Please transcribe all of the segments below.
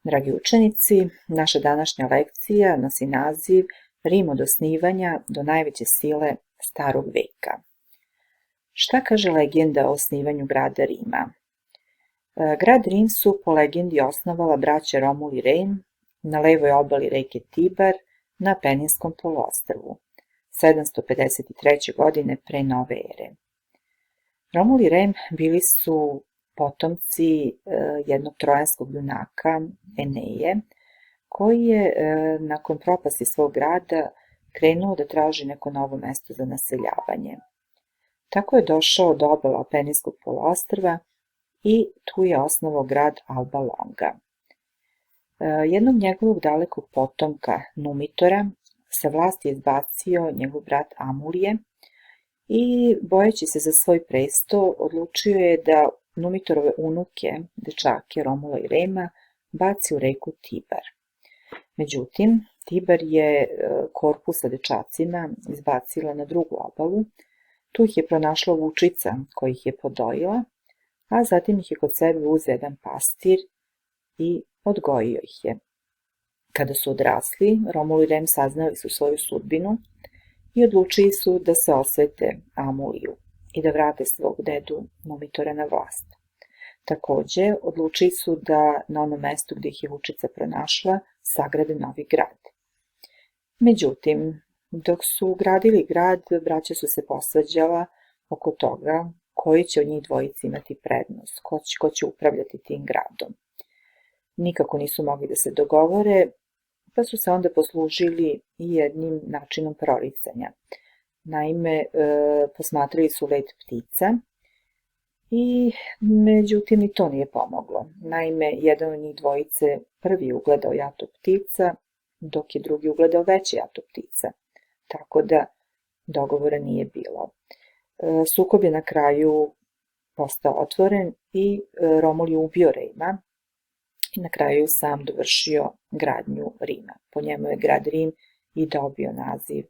Dragi učenici, naša današnja lekcija nosi naziv Rim od osnivanja do najveće sile starog veka. Šta kaže legenda o osnivanju grada Rima? Grad Rim su po legendi osnovala braća Romul i Rem na levoj obali reke Tibar na Apeninskom poluostrvu 753. godine pre nove ere. Romul i Rem bili su potomci jednog trojanskog junaka, Eneje, koji je nakon propasti svog grada krenuo da traži neko novo mesto za naseljavanje. Tako je došao do obala Apeninskog poluostrva i tu je osnovao grad Alba Longa. Jednog njegovog dalekog potomka, Numitora, sa vlasti je izbacio njegov brat Amulije i, bojeći se za svoj presto, odlučio je da Numitorove unuke, dečake Romula i Rema, baci u reku Tibar. Međutim, Tibar je korpu sa dečacima izbacila na drugu obalu, tu ih je pronašla vučica koja ih je podojila, a zatim ih je kod sebe uzeo jedan pastir i odgojio ih je. Kada su odrasli, Romul i Rem saznali su svoju sudbinu i odlučili su da se osvete Amuliju i da vrate svog dedu Numitora na vlast. Takođe, odlučili su da na onom mestu gde ih je vučica pronašla sagrade novi grad. Međutim, dok su gradili grad, braća su se posvađala oko toga koji će od njih dvojice imati prednost, ko će upravljati tim gradom. Nikako nisu mogli da se dogovore, pa su se onda poslužili i jednim načinom proricanja. Naime, posmatrali su let ptica i međutim i to nije pomoglo. Naime, jedan od njih dvojice prvi je ugledao jato ptica, dok je drugi ugledao veće jato ptica, tako da dogovora nije bilo. Sukob je na kraju postao otvoren i Romul je ubio Rema i na kraju sam dovršio gradnju Rima. Po njemu je grad Rim i dobio naziv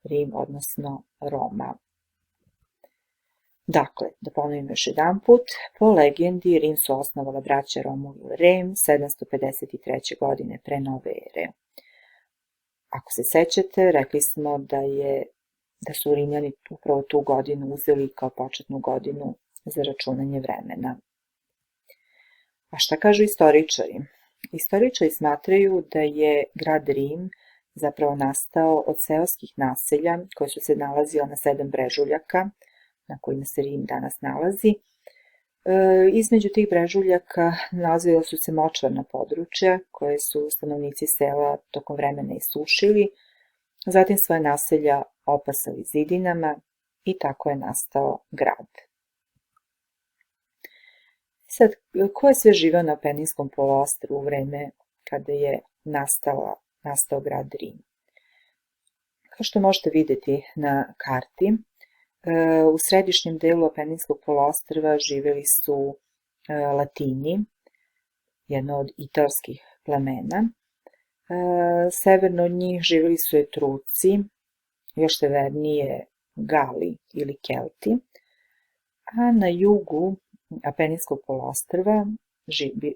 Rim, odnosno Roma. Dakle, da ponovim još jedan put, po legendi Rim su osnovala braća Romul i Rem 753. godine pre nove ere. Ako se sećate, rekli smo da su Rimljani upravo tu godinu uzeli kao početnu godinu za računanje vremena. A šta kažu istoričari? Istoričari smatraju da je grad Rim zapravo nastao od seoskih naselja koje su se nalazila na 7 brežuljaka, na kojima se Rim danas nalazi. Između tih brežuljaka nalazila su se močvarna područja koje su stanovnici sela tokom vremena isušili, zatim svoje naselja opasali zidinama i tako je nastao grad. Sad, ko je sve živeo na Apeninskom poluostrvu u vreme kada je nastao grad Rim? Kao što možete vidjeti na karti, u središnjem delu Apeninskog poluostrva živeli su Latini, jedno od italskih plemena. Severno od njih živeli su Etruci, još severnije Gali ili Kelti, a na jugu Apeninskog poluostrva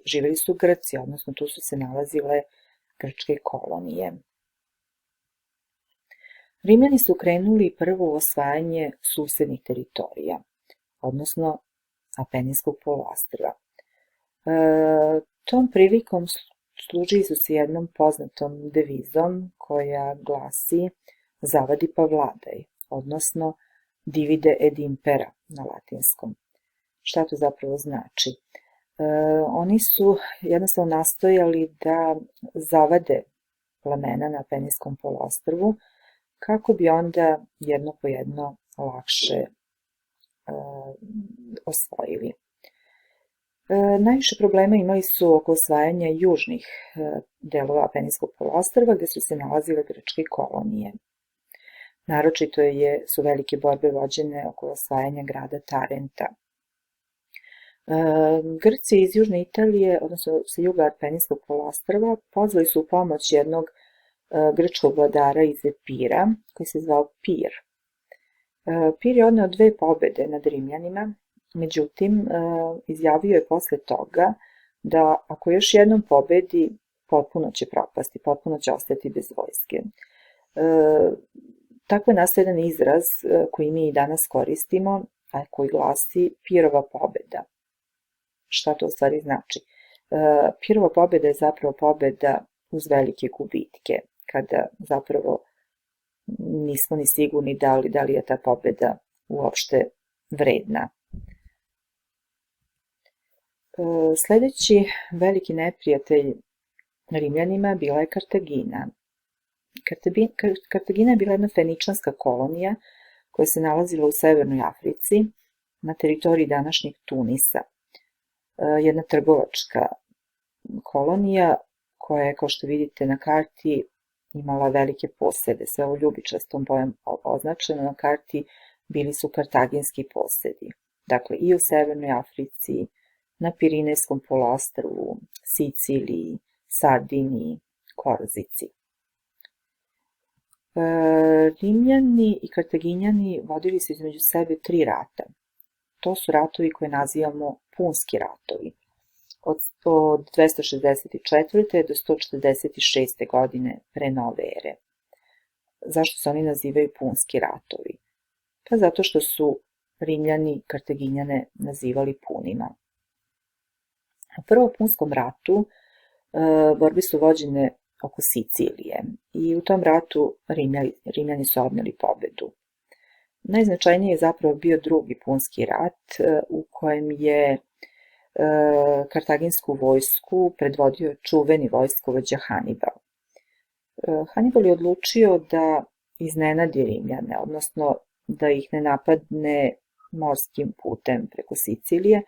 živeli su Grci, odnosno tu su se nalazile grčke kolonije. Rimljani su krenuli prvo u osvajanje susednih teritorija, odnosno Apeninskog poluostrva. Tom prilikom služili su se jednom poznatom devizom koja glasi zavadi pa vladaj, odnosno divide et impera na latinskom. Šta to zapravo znači? Oni su jednostavno nastojali da zavade plemena na Apeninskom poluostrvu kako bi onda jedno po jedno lakše osvojili. Najviše problema imali su oko osvajanja južnih delova Apeninskog poluostrva gde su se nalazile grčke kolonije. Naročito su velike borbe vođene oko osvajanja grada Tarenta. Grci iz južne Italije, odnosno sa juga Apeninskog poluostrva, pozvali su u pomoć jednog grčkog vladara iz Epira, koji se zvao Pir. Pir je odneo 2 pobede nad Rimljanima, međutim, izjavio je posle toga da ako još jednom pobedi, potpuno će propasti, potpuno će ostati bez vojske. Tako je nastao jedan izraz koji mi i danas koristimo, a koji glasi Pirova pobeda. Šta to u stvari znači? Pirova pobeda je zapravo pobeda uz velike gubitke, kada zapravo nismo ni sigurni da li je ta pobeda uopšte vredna. Sledeći veliki neprijatelj Rimljanima bila je Kartagina. Kartagina je bila jedna feničanska kolonija koja se nalazila u Severnoj Africi na teritoriji današnjeg Tunisa. Jedna trgovačka kolonija koja je, kao što vidite na karti, imala velike posede. Sve ovo ljubičastom bojom označeno na karti bili su kartaginski posedi. Dakle, i u Severnoj Africi, na Pirinejskom poluostrvu, Siciliji, Sardiniji, Korzici. Rimljani i Kartaginjani vodili su između sebe 3 rata. To su ratovi koje nazivamo punski ratovi. Od 264. do 146. godine pre nove ere. Zašto se oni nazivaju punski ratovi? Pa zato što su Rimljani Kartaginjane nazivali punima. U prvom punskom ratu borbe su vođene oko Sicilije i u tom ratu Rimljani su odneli pobedu. Najznačajniji je zapravo bio drugi punski rat u kojem je kartaginsku vojsku predvodio čuveni vojskovođa Hanibal. Hanibal je odlučio da iznenadi Rimljane, odnosno da ih ne napadne morskim putem preko Sicilije,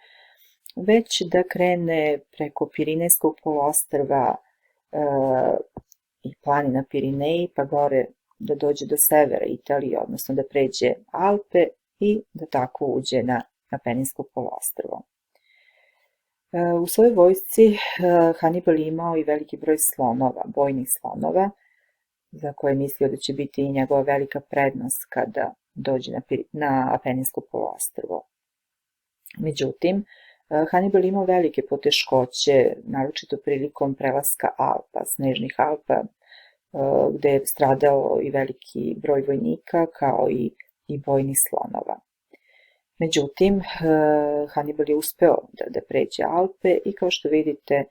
već da krene preko Pirinejskog poluostrva i planina Pirineji, pa gore da dođe do severa Italije, odnosno da pređe Alpe i da tako uđe na Apeninsko poluostrvo. U svojoj vojsci Hanibal imao i veliki broj slonova, bojnih slonova, za koje je mislio da će biti i njegova velika prednost kada dođe na Apeninsko poluostrvo. Međutim, Hanibal imao velike poteškoće, naročito prilikom prelaska Alpa, snežnih Alpa, gde je stradao i veliki broj vojnika, kao i bojnih slonova. Međutim, Hanibal je uspeo da pređe Alpe i kao što vidite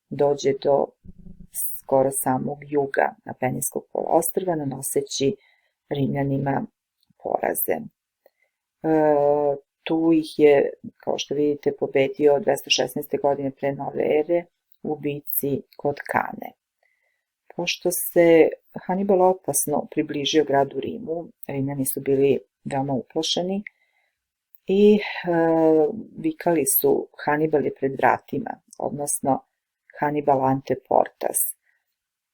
dođe do skoro samog juga Apeninskog poluostrva, nanoseći Rimljanima poraze. Tu ih je, kao što vidite, pobedio 216. godine pre nove ere u bici kod Kane. Pošto se Hanibal opasno približio gradu Rimu, Rimljani su bili veoma uplašeni i vikali su Hanibal je pred vratima, odnosno Hannibal ante portas.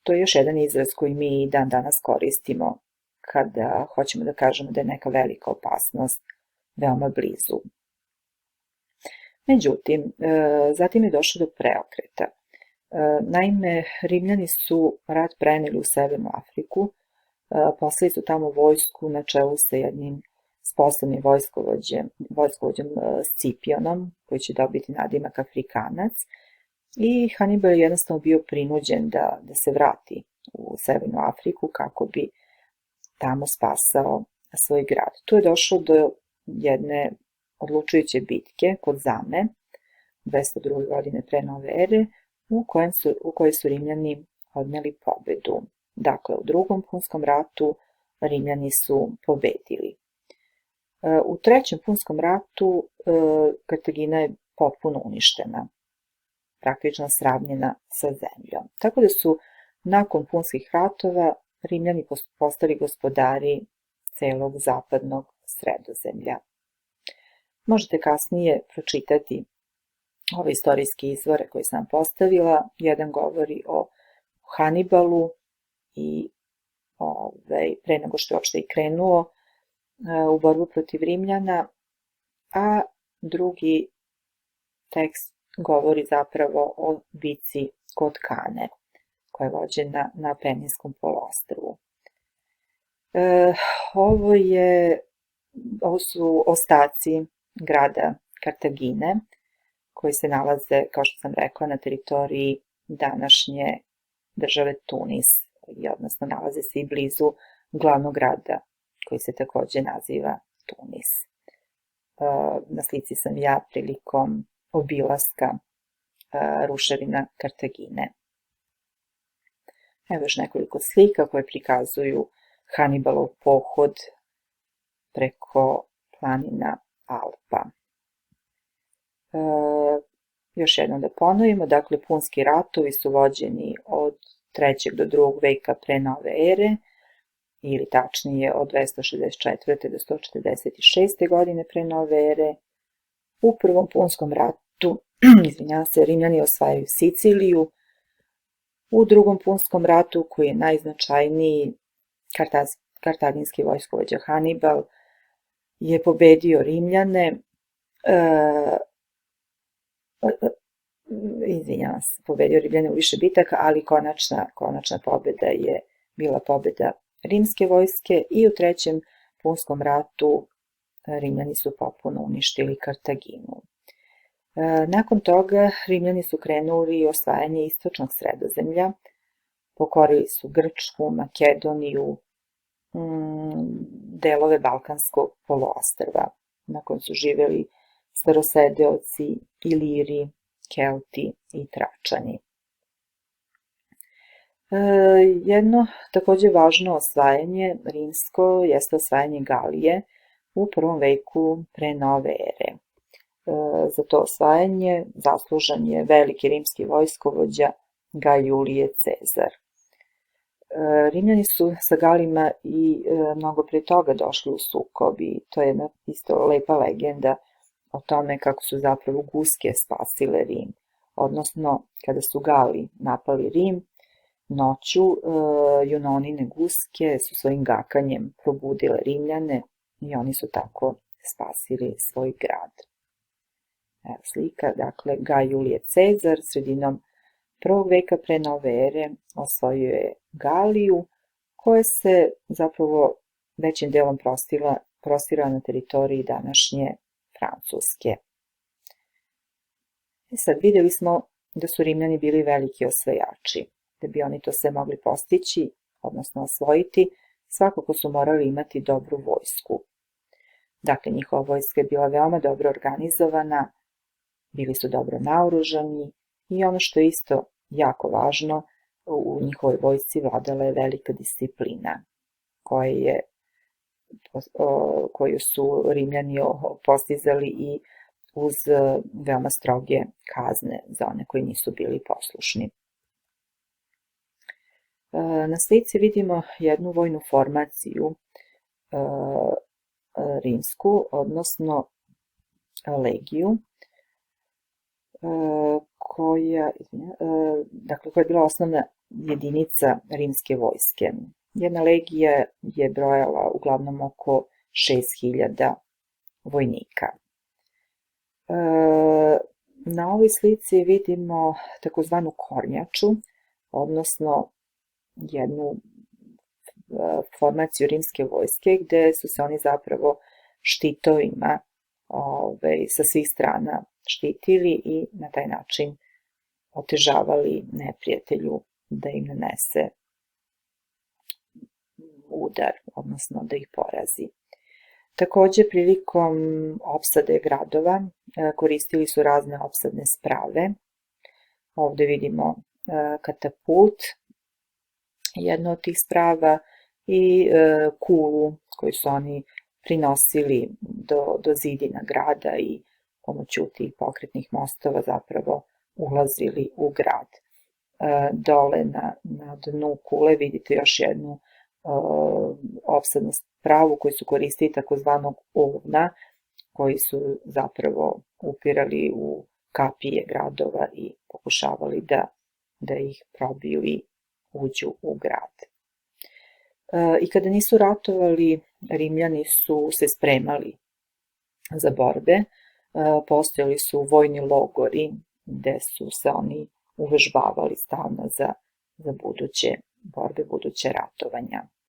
To je još jedan izraz koji mi i dan danas koristimo kada hoćemo da kažemo da je neka velika opasnost veoma blizu. Međutim, zatim je došlo do preokreta. Naime, Rimljani su rat preneli u Severnu Afriku, poslali su tamo vojsku na čelu sa jednim sposobnim vojskovođom Scipionom, koji će dobiti nadimak Afrikanac, i Hannibal je jednostavno bio prinuđen da se vrati u Severnu Afriku kako bi tamo spasao svoj grad. Tu je došlo do jedne odlučujuće bitke kod Zame, 202. godine pre nove ere, u kojoj su Rimljani odneli pobedu. Dakle, u drugom punskom ratu Rimljani su pobedili. U trećem punskom ratu Kartagina je potpuno uništena, praktično sravnjena sa zemljom. Tako da su nakon punskih ratova Rimljani postali gospodari celog zapadnog Sredozemlja. Možete kasnije pročitati ove istorijske izvore koje sam postavila. Jedan govori o Hannibalu i pre nego što je uopšte i krenuo u borbu protiv Rimljana, a drugi tekst govori zapravo o bici kod Kane, koja je vođena na Apeninskom poluostrvu. Ovo su ostaci grada Kartagine, koji se nalaze, kao što sam rekla, na teritoriji današnje države Tunis, odnosno nalaze se i blizu glavnog grada koji se takođe naziva Tunis. Na slici sam ja prilikom obilaska ruševina Kartagine. Evo još nekoliko slika koje prikazuju Hanibalov pohod preko planina Alpa. Još jednom da ponovimo, dakle punski ratovi su vođeni od 3. do 2. veka pre nove ere, ili tačnije od 264. do 146. godine pre nove ere. U prvom punskom ratu, Rimljani osvajaju Siciliju. U drugom punskom ratu, koji je najznačajniji, kartaginski vojskovođa Hanibal je pobedio Rimljane, pobedio Rimljane u više bitaka, ali konačna pobeda je bila pobeda rimske vojske i u trećem punskom ratu Rimljani su potpuno uništili Kartaginu. Nakon toga Rimljani su krenuli osvajanje istočnog Sredozemlja, pokorili su Grčku, Makedoniju, delove Balkanskog poluostrva, na kojem su živeli Starosedeoci, Iliri, Kelti i Tračani. Jedno takođe važno osvajanje rimsko jeste osvajanje Galije u 1. veku pre nove ere. Za to osvajanje zaslužan je veliki rimski vojskovođa Gaj Julije Cezar. Rimljani su sa Galima i mnogo pre toga došli u sukob i to je jedna isto lepa legenda o tome kako su zapravo guske spasile Rim. Odnosno, kada su Gali napali Rim, noću junonine guske su svojim gakanjem probudile Rimljane i oni su tako spasili svoj grad. Evo slika, dakle, Gaj Julije Cezar sredinom 1. veka pre nove ere osvojio je Galiju, koja se zapravo većim delom prostirala na teritoriji današnje Francuske. I sad vidjeli smo da su Rimljani bili veliki osvajači. Da bi oni to sve mogli postići, odnosno osvojiti, svakako su morali imati dobru vojsku. Dakle, njihova vojska je bila veoma dobro organizovana, bili su dobro naoružani i ono što je isto jako važno, u njihovoj vojsci vladala je velika disciplina, koju su Rimljani postizali i uz veoma stroge kazne za one koji nisu bili poslušni. Na slici vidimo jednu vojnu formaciju rimsku, odnosno legiju, koja je bila osnovna jedinica rimske vojske. Jedna legija je brojala uglavnom oko 6000 vojnika. Na ovoj slici vidimo takozvanu kornjaču, odnosno jednu formaciju rimske vojske gde su se oni zapravo štitovima sa svih strana štitili i na taj način otežavali neprijatelju da im nanese udar, odnosno da ih porazi. Takođe, prilikom opsade gradova koristili su razne opsadne sprave. Ovde vidimo katapult, jedno od tih sprava, i kulu koju su oni prinosili do zidina grada i pomoću tih pokretnih mostova zapravo ulazili u grad. Dole na dnu kule vidite još jednu opsadnu spravu koju su koristili takozvanog ovna, koji su zapravo upirali u kapije gradova i pokušavali da ih probiju i uđu u grad. I kada nisu ratovali, Rimljani su se spremali za borbe, postojali su vojni logori gde su se oni uvežbavali stalno za buduće borbe, buduće ratovanja.